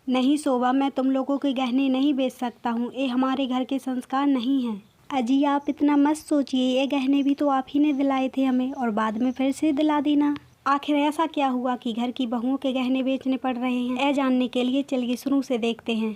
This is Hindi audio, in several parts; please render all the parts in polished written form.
नहीं शोभा, मैं तुम लोगों के गहने नहीं बेच सकता हूँ, ये हमारे घर के संस्कार नहीं हैं। अजी आप इतना मत सोचिए, ये गहने भी तो आप ही ने दिलाए थे हमें और बाद में फिर से दिला देना। आखिर ऐसा क्या हुआ कि घर की बहुओं के गहने बेचने पड़ रहे हैं? यह जानने के लिए चलिए शुरू से देखते हैं।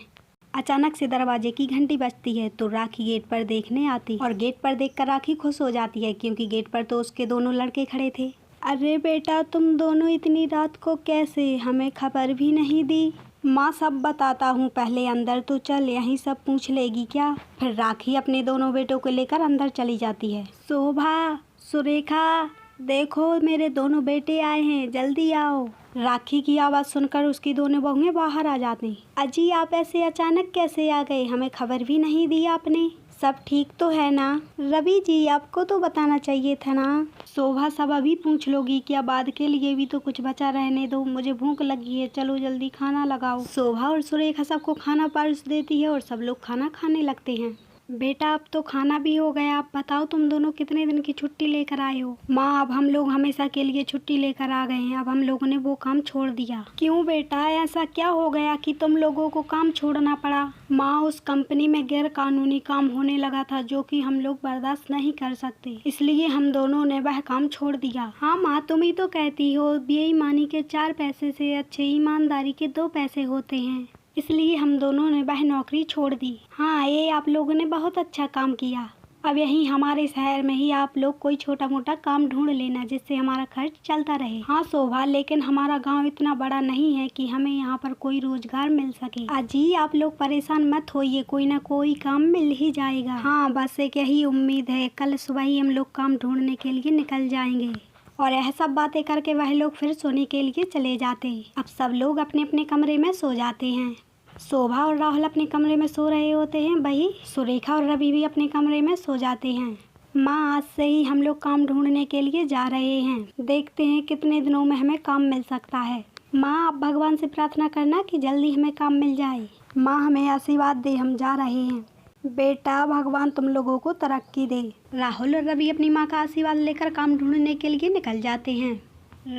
अचानक से दरवाजे की घंटी बजती है तो राखी गेट पर देखने आती और गेट पर देखकर राखी खुश हो जाती है क्योंकि गेट पर तो उसके दोनों लड़के खड़े थे। अरे बेटा, तुम दोनों इतनी रात को कैसे? हमें खबर भी नहीं दी। माँ सब बताता हूँ, पहले अंदर तो चल, यहीं सब पूछ लेगी क्या? फिर राखी अपने दोनों बेटों को लेकर अंदर चली जाती है। शोभा, सुरेखा, देखो मेरे दोनों बेटे आए हैं, जल्दी आओ। राखी की आवाज़ सुनकर उसकी दोनों बहुएं बाहर आ जाती। अजी आप ऐसे अचानक कैसे आ गए? हमें खबर भी नहीं दी आपने। सब ठीक तो है ना? रवि जी आपको तो बताना चाहिए था ना। शोभा सब अभी पूछ लोगी क्या? बाद के लिए भी तो कुछ बचा रहने दो, मुझे भूख लगी है, चलो जल्दी खाना लगाओ। शोभा और सुरेखा सबको खाना परोस देती है और सब लोग खाना खाने लगते हैं। बेटा अब तो खाना भी हो गया, आप बताओ तुम दोनों कितने दिन की छुट्टी लेकर आए हो? माँ अब हम लोग हमेशा के लिए छुट्टी लेकर आ गए हैं, अब हम लोगों ने वो काम छोड़ दिया। क्यों बेटा, ऐसा क्या हो गया कि तुम लोगों को काम छोड़ना पड़ा? माँ उस कंपनी में गैर कानूनी काम होने लगा था जो कि हम लोग बर्दाश्त नहीं कर सकते, इसलिए हम दोनों ने वह काम छोड़ दिया। हाँ माँ, तुम ही तो कहती हो बेईमानी के 4 पैसे से अच्छे ईमानदारी के 2 पैसे होते हैं, इसलिए हम दोनों ने वह नौकरी छोड़ दी। हाँ, ये आप लोगों ने बहुत अच्छा काम किया। अब यहीं हमारे शहर में ही आप लोग कोई छोटा मोटा काम ढूंढ लेना जिससे हमारा खर्च चलता रहे। हाँ शोभा, लेकिन हमारा गांव इतना बड़ा नहीं है कि हमें यहाँ पर कोई रोजगार मिल सके। अजी आप लोग परेशान मत होइए, कोई ना कोई काम मिल ही जाएगा। हाँ बस एक यही उम्मीद है, कल सुबह ही हम लोग काम ढूंढने के लिए निकल जाएंगे। और यह सब बातें करके वह लोग फिर सोने के लिए चले जाते। अब सब लोग अपने अपने कमरे में सो जाते हैं। शोभा और राहुल अपने कमरे में सो रहे होते हैं, वही सुरेखा और रवि भी अपने कमरे में सो जाते हैं। माँ आज से ही हम लोग काम ढूंढने के लिए जा रहे हैं, देखते हैं कितने दिनों में हमें काम मिल सकता है। माँ आप भगवान से प्रार्थना करना कि जल्दी हमें काम मिल जाए। माँ हमें आशीर्वाद दे, हम जा रहे हैं। बेटा भगवान तुम लोगों को तरक्की दे। राहुल और रवि अपनी माँ का आशीर्वाद लेकर काम ढूंढने के लिए निकल जाते हैं।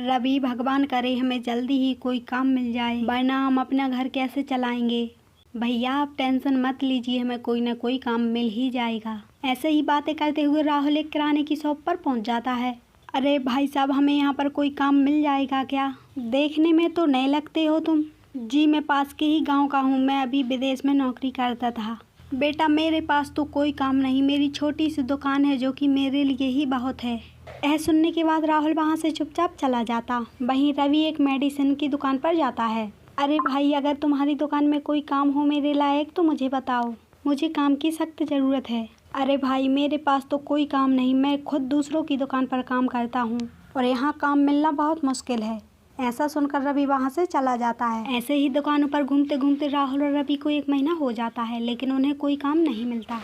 रवि भगवान करे हमें जल्दी ही कोई काम मिल जाए, वरना हम अपना घर कैसे चलाएंगे। भैया आप टेंशन मत लीजिए, हमें कोई ना कोई काम मिल ही जाएगा। ऐसे ही बातें करते हुए राहुल एक किराने की शॉप पर पहुंच जाता है। अरे भाई साहब, हमें यहाँ पर कोई काम मिल जाएगा क्या? देखने में तो नए लगते हो तुम। जी मैं पास के ही गाँव का हूँ, मैं अभी विदेश में नौकरी करता था। बेटा मेरे पास तो कोई काम नहीं, मेरी छोटी सी दुकान है जो कि मेरे लिए ही बहुत है। यह सुनने के बाद राहुल वहाँ से चुपचाप चला जाता। वहीं रवि एक मेडिसिन की दुकान पर जाता है। अरे भाई, अगर तुम्हारी दुकान में कोई काम हो मेरे लायक तो मुझे बताओ, मुझे काम की सख्त ज़रूरत है। अरे भाई मेरे पास तो कोई काम नहीं, मैं खुद दूसरों की दुकान पर काम करता हूँ और यहाँ काम मिलना बहुत मुश्किल है। ऐसा सुनकर रवि वहाँ से चला जाता है। ऐसे ही दुकानों पर घूमते घूमते राहुल और रवि को 1 महीना हो जाता है, लेकिन उन्हें कोई काम नहीं मिलता।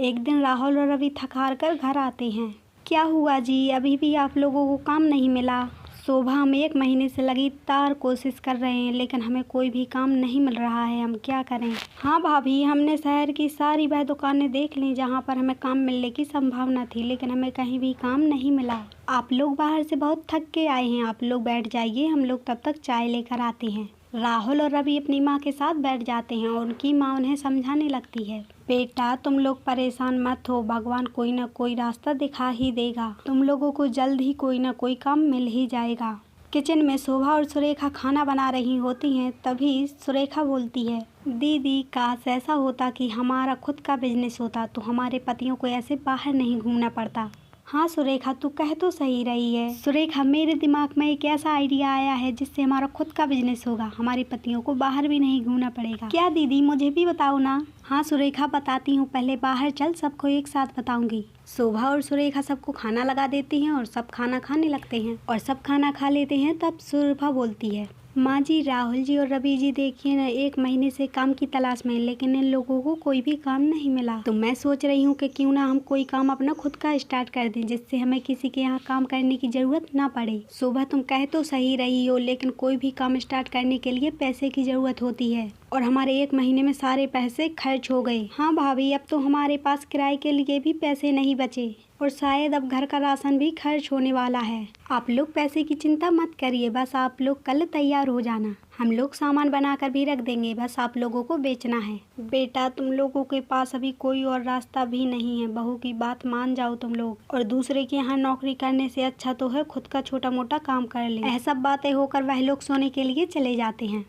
एक दिन राहुल और रवि थक हार कर घर आते हैं। क्या हुआ जी, अभी भी आप लोगों को काम नहीं मिला? शोभा, हम 1 महीने से लगातार कोशिश कर रहे हैं लेकिन हमें कोई भी काम नहीं मिल रहा है, हम क्या करें? हाँ भाभी, हमने शहर की सारी वह दुकानें देख ली जहाँ पर हमें काम मिलने की संभावना थी, लेकिन हमें कहीं भी काम नहीं मिला। आप लोग बाहर से बहुत थक के आए हैं, आप लोग बैठ जाइए, हम लोग तब तक चाय लेकर आते हैं। राहुल और रवि अपनी माँ के साथ बैठ जाते हैं और उनकी माँ उन्हें समझाने लगती है। बेटा तुम लोग परेशान मत हो, भगवान कोई ना कोई रास्ता दिखा ही देगा, तुम लोगों को जल्द ही कोई ना कोई काम मिल ही जाएगा। किचन में शोभा और सुरेखा खाना बना रही होती हैं, तभी सुरेखा बोलती है, दीदी काश ऐसा होता कि हमारा खुद का बिजनेस होता तो हमारे पतियों को ऐसे बाहर नहीं घूमना पड़ता। हाँ सुरेखा, तू कह तो सही रही है। सुरेखा, मेरे दिमाग में एक ऐसा आइडिया आया है जिससे हमारा खुद का बिजनेस होगा, हमारे पतियों को बाहर भी नहीं घूमना पड़ेगा। क्या दीदी, मुझे भी बताओ ना। हाँ सुरेखा बताती हूँ, पहले बाहर चल, सबको एक साथ बताऊंगी। शोभा और सुरेखा सबको खाना लगा देती हैं और सब खाना खाने लगते हैं और सब खाना खा लेते हैं। तब शोभा बोलती है, माँ जी, राहुल जी और रवि जी देखिए ना, 1 महीने से काम की तलाश में, लेकिन इन लोगों को कोई भी काम नहीं मिला। तो मैं सोच रही हूँ कि क्यों ना हम कोई काम अपना खुद का स्टार्ट कर दें जिससे हमें किसी के यहाँ काम करने की जरूरत ना पड़े। शोभा तुम कह तो सही रही हो, लेकिन कोई भी काम स्टार्ट करने के लिए पैसे की जरूरत होती है। और हमारे 1 महीने में सारे पैसे खर्च हो गए। हाँ भाभी, अब तो हमारे पास किराए के लिए भी पैसे नहीं बचे और शायद अब घर का राशन भी खर्च होने वाला है। आप लोग पैसे की चिंता मत करिए, बस आप लोग कल तैयार हो जाना। हम लोग सामान बनाकर भी रख देंगे, बस आप लोगों को बेचना है। बेटा, तुम लोगों के पास अभी कोई और रास्ता भी नहीं है। बहू की बात मान जाओ तुम लोग, और दूसरे के यहाँ नौकरी करने से अच्छा तो है खुद का छोटा मोटा काम कर ले। यह सब बातें होकर वह लोग सोने के लिए चले जाते हैं।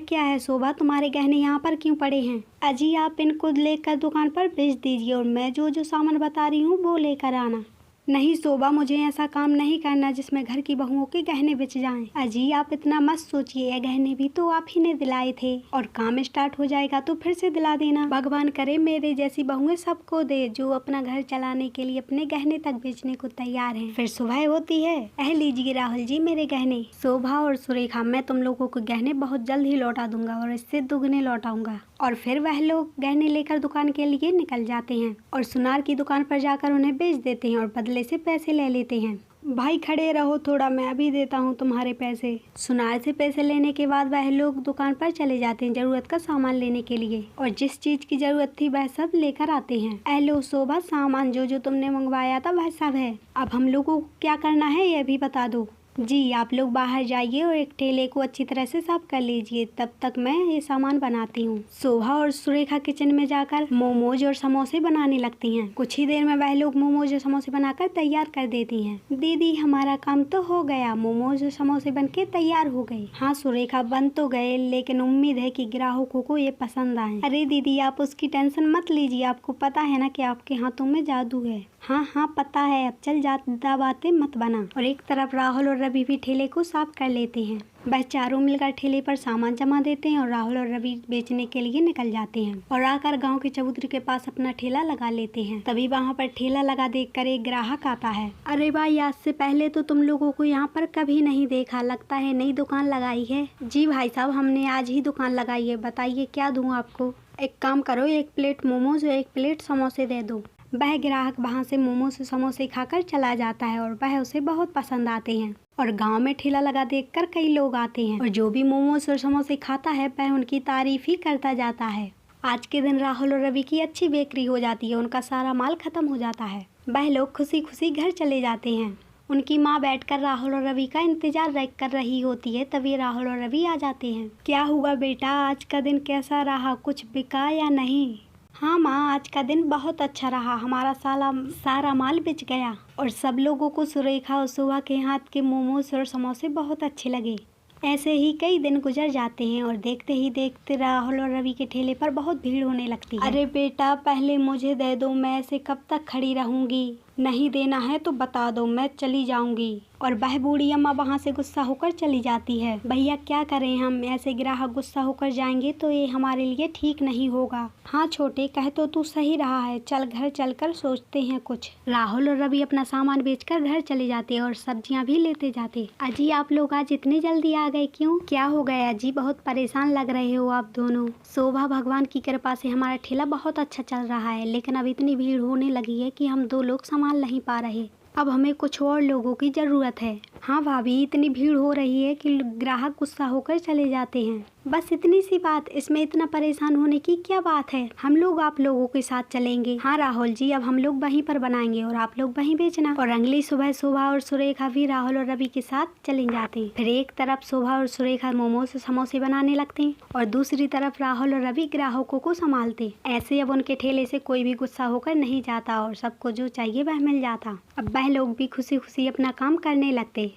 क्या है शोभा, तुम्हारे गहने यहाँ पर क्यों पड़े हैं? अजी, आप इनको लेकर दुकान पर बेच दीजिए और मैं जो जो सामान बता रही हूँ वो लेकर आना। नहीं शोभा, मुझे ऐसा काम नहीं करना जिसमें घर की बहुओं के गहने बिच जाएं। अजी, आप इतना मत सोचिए, ये गहने भी तो आप ही ने दिलाए थे और काम स्टार्ट हो जाएगा तो फिर से दिला देना। भगवान करे मेरे जैसी बहुएं सबको दे जो अपना घर चलाने के लिए अपने गहने तक बेचने को तैयार हैं। फिर सुबह होती है। लीजिए राहुल जी मेरे गहने। शोभा और सुरेखा, मैं तुम लोगों को गहने बहुत जल्द ही लौटा दूंगा और इससे दुगने लौटाऊंगा। और फिर वह लोग गहने लेकर दुकान के लिए निकल जाते हैं और सुनार की दुकान पर जाकर उन्हें बेच देते हैं और बदले से पैसे ले लेते हैं। भाई खड़े रहो थोड़ा, मैं अभी देता हूँ तुम्हारे पैसे। सुनार से पैसे लेने के बाद वह लोग दुकान पर चले जाते हैं जरूरत का सामान लेने के लिए, और जिस चीज की जरूरत थी वह सब लेकर आते हैं। लो शोभा, सामान जो जो तुमने मंगवाया था वह सब है। अब हम लोगों को क्या करना है यह भी बता दो। जी, आप लोग बाहर जाइए और एक ठेले को अच्छी तरह से साफ कर लीजिए, तब तक मैं ये सामान बनाती हूँ। शोभा और सुरेखा किचन में जाकर मोमोज और समोसे बनाने लगती हैं। कुछ ही देर में वह लोग मोमोज और समोसे बनाकर तैयार कर देती हैं। दीदी, हमारा काम तो हो गया, मोमोज और समोसे बनके तैयार हो गए। हाँ सुरेखा, बन तो गए, लेकिन उम्मीद है कि ग्राहकों को ये पसंद आए। अरे दीदी, आप उसकी टेंशन मत लीजिए, आपको पता है ना कि आपके हाथों में जादू है। हाँ पता है, अब चल ज्यादा बातें मत बना। और एक तरफ राहुल और रवि भी ठेले को साफ कर लेते हैं। वह चारों मिलकर ठेले पर सामान जमा देते हैं और राहुल और रवि बेचने के लिए निकल जाते हैं और आकर गांव के चबूतरे के पास अपना ठेला लगा लेते हैं। तभी वहां पर ठेला लगा देखकर एक ग्राहक आता है। अरे भाई, आज से पहले तो तुम लोगों को यहाँ पर कभी नहीं देखा, लगता है नई दुकान लगाई है। जी भाई साहब, हमने आज ही दुकान लगाई है, बताइए क्या दूं आपको? एक काम करो, 1 प्लेट मोमोज और 1 प्लेट समोसे दे दो। वह ग्राहक वहाँ से मोमोज समोसे खाकर चला जाता है और वह उसे बहुत पसंद आते हैं और गांव में ठेला लगा देखकर कई लोग आते हैं और जो भी मोमोज और समोसे खाता है वह उनकी तारीफ ही करता जाता है। आज के दिन राहुल और रवि की अच्छी बिक्री हो जाती है, उनका सारा माल खत्म हो जाता है। वह लोग खुशी खुशी घर चले जाते हैं। उनकी माँ बैठकर राहुल और रवि का इंतजार कर रही होती है। तभी राहुल और रवि आ जाते हैं। क्या हुआ बेटा, आज का दिन कैसा रहा, कुछ बिका या नहीं? हाँ माँ, आज का दिन बहुत अच्छा रहा, हमारा सारा माल बिच गया और सब लोगों को सुरेखा और शोभा के हाथ के मोमोज और समोसे बहुत अच्छे लगे। ऐसे ही कई दिन गुजर जाते हैं और देखते ही देखते राहुल और रवि के ठेले पर बहुत भीड़ होने लगती है। अरे बेटा, पहले मुझे दे दो, मैं ऐसे कब तक खड़ी रहूंगी? नहीं देना है तो बता दो, मैं चली जाऊंगी। और वह बूढ़ी अम्मा वहाँ से गुस्सा होकर चली जाती है। भैया क्या करें, हम ऐसे ग्राहक गुस्सा होकर जाएंगे तो ये हमारे लिए ठीक नहीं होगा। हाँ छोटे, कह तो तू सही रहा है, चल घर चलकर सोचते हैं कुछ। राहुल और रवि अपना सामान बेचकर घर चले जाते और सब्जियां भी लेते जाते। अजी, आप लोग आज इतनी जल्दी आ गए क्यों? क्या हो गया अजी, बहुत परेशान लग रहे हो आप दोनों। शोभा, भगवान की कृपा से हमारा ठेला बहुत अच्छा चल रहा है, लेकिन अब इतनी भीड़ होने लगी है कि हम 2 लोग संभाल नहीं पा रहे। अब हमें कुछ और लोगों की ज़रूरत है। हाँ भाभी, इतनी भीड़ हो रही है कि ग्राहक गुस्सा होकर चले जाते हैं। बस इतनी सी बात, इसमें इतना परेशान होने की क्या बात है? हम लोग आप लोगों के साथ चलेंगे। हाँ राहुल जी, अब हम लोग वहीं पर बनाएंगे और आप लोग वहीं बेचना। और अगली सुबह शोभा और सुरेखा भी राहुल और रवि के साथ चले जाते हैं। फिर एक तरफ शोभा और सुरेखा मोमोज और समोसे बनाने लगते हैं और दूसरी तरफ राहुल और रवि ग्राहकों को संभालते। ऐसे अब उनके ठेले से कोई भी गुस्सा होकर नहीं जाता और सबको जो चाहिए वह मिल जाता। अब वह लोग भी खुशी खुशी अपना काम करने लगते।